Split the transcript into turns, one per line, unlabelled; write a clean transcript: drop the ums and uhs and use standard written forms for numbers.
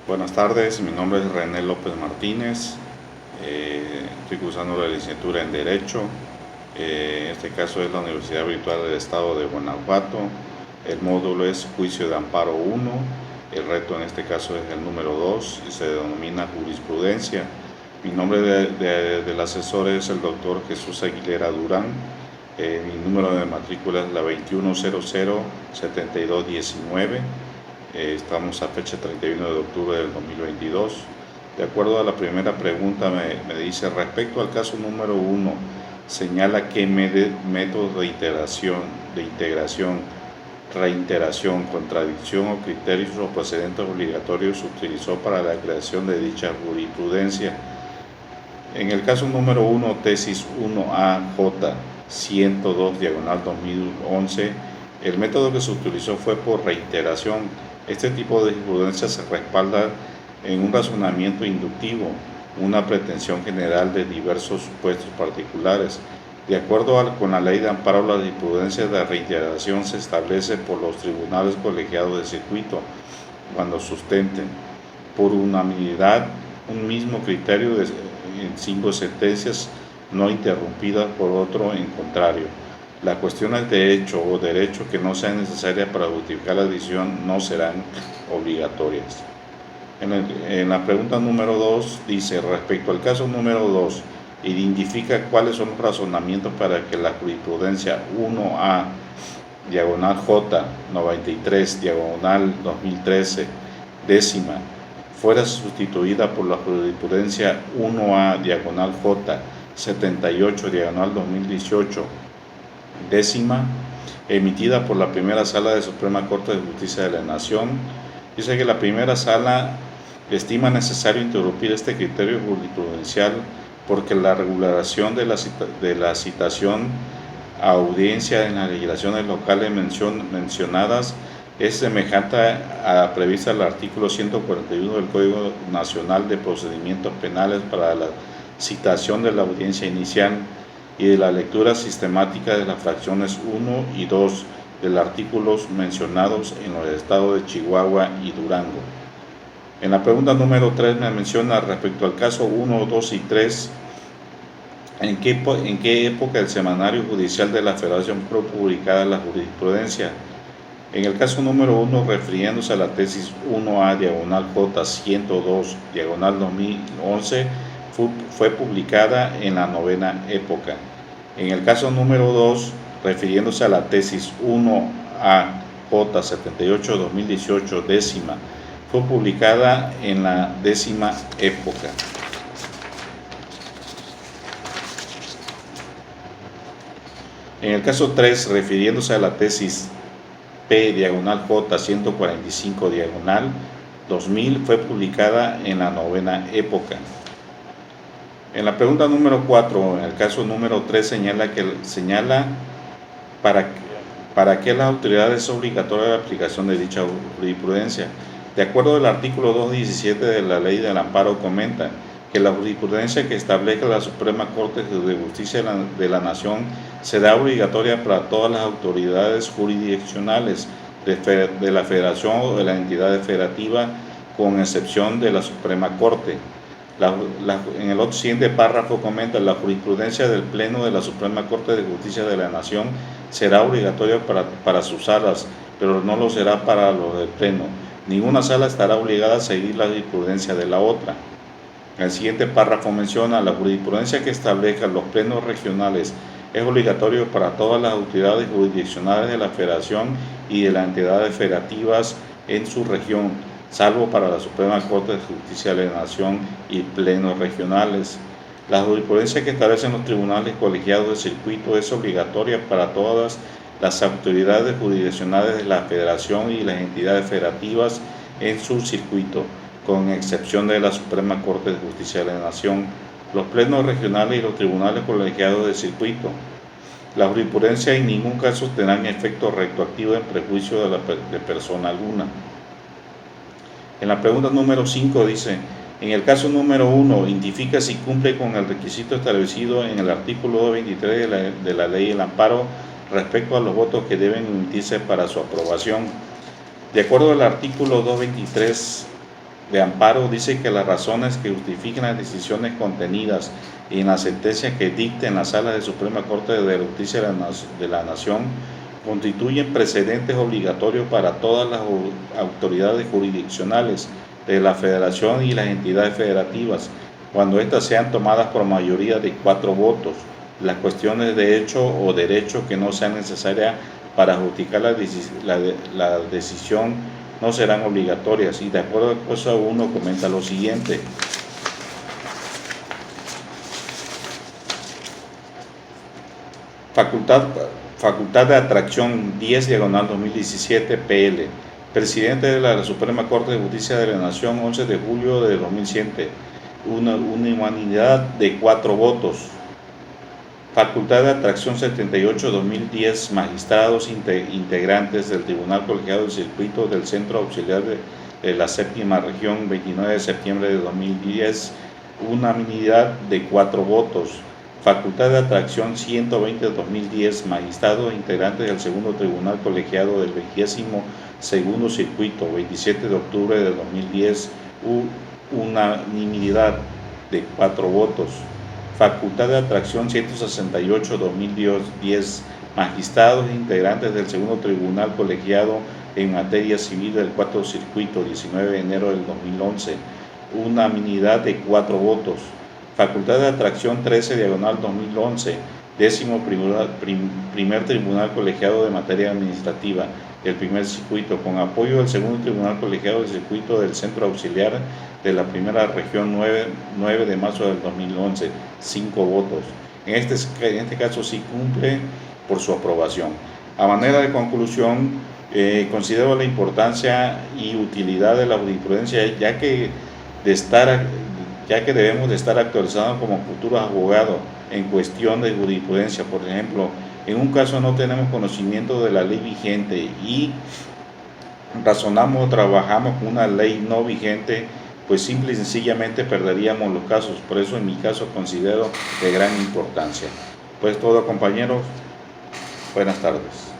Buenas tardes, mi nombre es René López Martínez, estoy cursando la licenciatura en Derecho, en este caso es la Universidad Virtual del Estado de Guanajuato, el módulo es Juicio de Amparo 1, el reto en este caso es el número 2 y se denomina Jurisprudencia. Mi nombre del asesor es el doctor Jesús Aguilera Durán, mi número de matrícula es la 2100-7219. Estamos a fecha 31 de octubre del 2022. De acuerdo a la primera pregunta, me dice, respecto al caso número 1, señala qué métodos de integración, reiteración, contradicción o criterios o precedentes obligatorios se utilizó para la creación de dicha jurisprudencia. En el caso número 1, tesis 1AJ 102, diagonal 2011, el método que se utilizó fue por reiteración. Este tipo de jurisprudencia se respalda en un razonamiento inductivo, una pretensión general de diversos supuestos particulares. De acuerdo con la ley de amparo, la jurisprudencia de reiteración se establece por los tribunales colegiados de circuito cuando sustenten por unanimidad un mismo criterio en 5 sentencias no interrumpidas por otro en contrario. Las cuestiones de hecho o derecho que no sean necesarias para justificar la decisión no serán obligatorias. En la pregunta número 2 dice, respecto al caso número 2, identifica cuáles son los razonamientos para que la jurisprudencia 1A, diagonal J, 93, diagonal 2013, décima, fuera sustituida por la jurisprudencia 1A, diagonal J, 78, diagonal 2018, décima, emitida por la primera sala de Suprema Corte de Justicia de la Nación. Dice que la primera sala estima necesario interrumpir este criterio jurisprudencial porque la regulación de la citación a audiencia en las legislaciones locales mencionadas es semejante a la prevista en el artículo 141 del Código Nacional de Procedimientos Penales para la citación de la audiencia inicial y de la lectura sistemática de las fracciones 1 y 2 de los artículos mencionados en los estados de Chihuahua y Durango. En la pregunta número 3 me menciona respecto al caso 1, 2 y 3, ¿en qué época el semanario judicial de la Federación fue publicada la jurisprudencia? En el caso número 1, refiriéndose a la tesis 1A, diagonal J 102, diagonal 2011, fue publicada en la novena época. En el caso número 2, refiriéndose a la tesis 1A J 78 2018 décima, fue publicada en la décima época. En el caso 3, refiriéndose a la tesis P diagonal J 145 diagonal 2000, fue publicada en la novena época. En la pregunta número 4, en el caso número 3, señala para qué las autoridades es obligatoria la aplicación de dicha jurisprudencia. De acuerdo al artículo 217 de la Ley del Amparo, comenta que la jurisprudencia que establezca la Suprema Corte de Justicia de la Nación será obligatoria para todas las autoridades jurisdiccionales de la Federación o de la entidad federativa, con excepción de la Suprema Corte. En el otro siguiente párrafo comenta, la jurisprudencia del Pleno de la Suprema Corte de Justicia de la Nación será obligatoria para sus salas, pero no lo será para los del Pleno. Ninguna sala estará obligada a seguir la jurisprudencia de la otra. El siguiente párrafo menciona, la jurisprudencia que establezca los plenos regionales es obligatorio para todas las autoridades jurisdiccionales de la Federación y de las entidades federativas en su región, salvo para la Suprema Corte de Justicia de la Nación y plenos regionales. La jurisprudencia que establecen los tribunales colegiados de circuito es obligatoria para todas las autoridades jurisdiccionales de la Federación y las entidades federativas en su circuito, con excepción de la Suprema Corte de Justicia de la Nación, los plenos regionales y los tribunales colegiados de circuito. La jurisprudencia en ningún caso tendrá efecto retroactivo en prejuicio de persona alguna. En la pregunta número 5 dice, en el caso número 1, identifica si cumple con el requisito establecido en el artículo 223 de la Ley del Amparo respecto a los votos que deben emitirse para su aprobación. De acuerdo al artículo 223 de amparo dice que las razones que justifiquen las decisiones contenidas en la sentencia que dicte en la Sala de Suprema Corte de Justicia de la Nación constituyen precedentes obligatorios para todas las autoridades jurisdiccionales de la Federación y las entidades federativas, cuando éstas sean tomadas por mayoría de 4 votos. Las cuestiones de hecho o derecho que no sean necesarias para justificar la decisión no serán obligatorias. Y de acuerdo al caso 1 comenta lo siguiente: Facultad de atracción 10/2017 PL. Presidente de la Suprema Corte de Justicia de la Nación, 11 de julio de 2007. Una unanimidad de 4 votos. Facultad de atracción 78/2010. Magistrados integrantes del Tribunal Colegiado del Circuito del Centro Auxiliar de la Séptima Región, 29 de septiembre de 2010. Unanimidad de 4 votos. Facultad de atracción 120/2010. Magistrados integrantes del Segundo Tribunal Colegiado del 22º Circuito, 27 de octubre de 2010. Unanimidad de 4 votos. Facultad de atracción 168/2010. Magistrados integrantes del Segundo Tribunal Colegiado en materia civil del 4 Circuito, 19 de enero del 2011. Unanimidad de 4 votos. Facultad de atracción 13/2011. 11º Tribunal Colegiado de Materia Administrativa del primer circuito, con apoyo del Segundo Tribunal Colegiado del Circuito del Centro Auxiliar de la Primera Región, 9 de marzo del 2011, 5 votos. En este caso sí cumple por su aprobación. A manera de conclusión, considero la importancia y utilidad de la jurisprudencia, ya que debemos de estar actualizados como futuros abogados en cuestión de jurisprudencia. Por ejemplo, en un caso no tenemos conocimiento de la ley vigente y razonamos o trabajamos con una ley no vigente, pues simple y sencillamente perderíamos los casos. Por eso en mi caso considero de gran importancia. Pues todo, compañeros, buenas tardes.